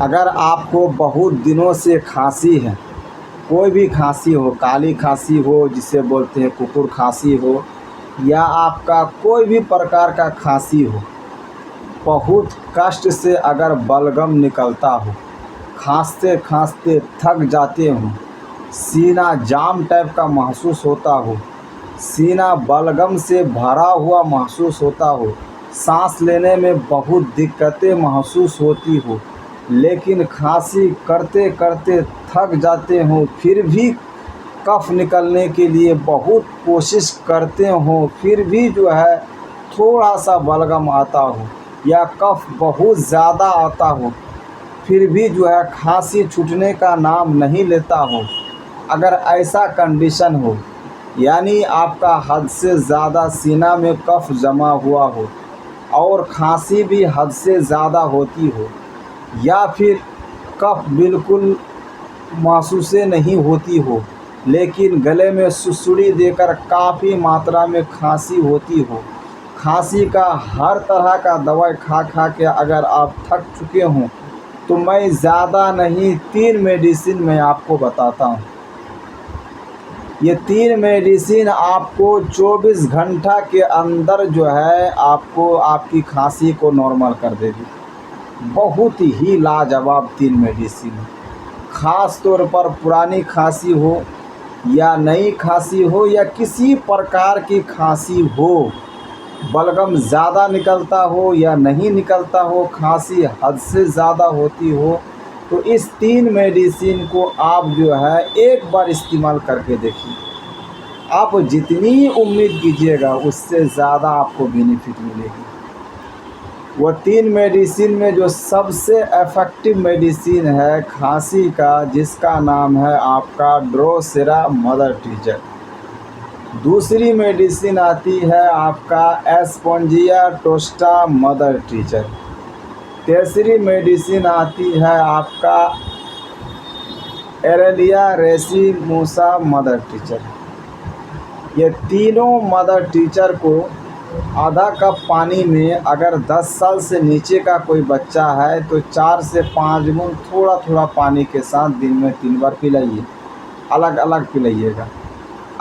अगर आपको बहुत दिनों से खांसी है, कोई भी खांसी हो, काली खांसी हो जिसे बोलते हैं कुकुर खांसी हो, या आपका कोई भी प्रकार का खांसी हो, बहुत कष्ट से अगर बलगम निकलता हो, खांसते खांसते थक जाते हो, सीना जाम टाइप का महसूस होता हो, सीना बलगम से भरा हुआ महसूस होता हो, सांस लेने में बहुत दिक्कतें महसूस होती हो, लेकिन खांसी करते करते थक जाते हो, फिर भी कफ निकलने के लिए बहुत कोशिश करते हो, फिर भी जो है थोड़ा सा बलगम आता हो या कफ बहुत ज़्यादा आता हो, फिर भी जो है खांसी छूटने का नाम नहीं लेता हो। अगर ऐसा कंडीशन हो, यानी आपका हद से ज़्यादा सीना में कफ जमा हुआ हो और खांसी भी हद से ज़्यादा होती हो, या फिर कफ बिल्कुल महसूस नहीं होती हो, लेकिन गले में सुसुड़ी देकर काफ़ी मात्रा में खांसी होती हो, खांसी का हर तरह का दवाई खा खा के अगर आप थक चुके हों, तो मैं ज़्यादा नहीं 3 मेडिसिन मैं आपको बताता हूँ। ये 3 मेडिसिन आपको 24 घंटा के अंदर जो है आपको आपकी खांसी को नॉर्मल कर देगी। बहुत ही लाजवाब 3 मेडिसिन है। ख़ास तौर पर पुरानी खांसी हो या नई खांसी हो या किसी प्रकार की खांसी हो, बलगम ज़्यादा निकलता हो या नहीं निकलता हो, खांसी हद से ज़्यादा होती हो, तो इस 3 मेडिसिन को आप जो है एक बार इस्तेमाल करके देखिए। आप जितनी उम्मीद कीजिएगा उससे ज़्यादा आपको बेनिफिट मिलेगी। वो 3 मेडिसिन में जो सबसे इफ़ेक्टिव मेडिसिन है खांसी का, जिसका नाम है आपका ड्रोसेरा मदर टीचर। दूसरी मेडिसिन आती है आपका एस्पोंजिया टोस्टा मदर टीचर। तीसरी मेडिसिन आती है आपका एरेलिया रेसिमोसा मदर टीचर। ये तीनों मदर टीचर को आधा कप पानी में अगर 10 साल से नीचे का कोई बच्चा है तो 4 से 5 बूंद थोड़ा थोड़ा पानी के साथ दिन में 3 बार पिलाइए, अलग अलग पिलाइएगा।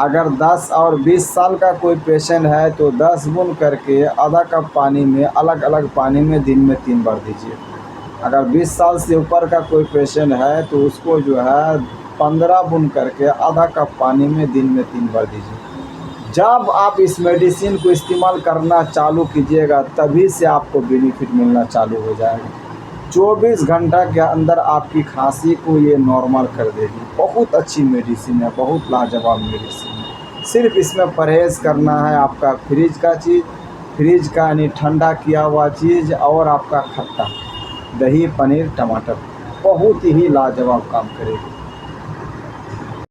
अगर 10 और 20 साल का कोई पेशेंट है तो 10 बूंद करके आधा कप पानी में अलग अलग पानी में दिन में 3 बार दीजिए। अगर 20 साल से ऊपर का कोई पेशेंट है तो उसको जो है 15 बूंद करके आधा कप पानी में दिन में 3 बार दीजिए। जब आप इस मेडिसिन को इस्तेमाल करना चालू कीजिएगा तभी से आपको बेनिफिट मिलना चालू हो जाएगा। 24 घंटा के अंदर आपकी खांसी को ये नॉर्मल कर देगी। बहुत अच्छी मेडिसिन है, बहुत लाजवाब मेडिसिन है। सिर्फ इसमें परहेज़ करना है आपका फ्रिज का चीज़, फ्रिज का यानी ठंडा किया हुआ चीज़, और आपका खट्टा दही, पनीर, टमाटर, बहुत ही लाजवाब काम करेगी।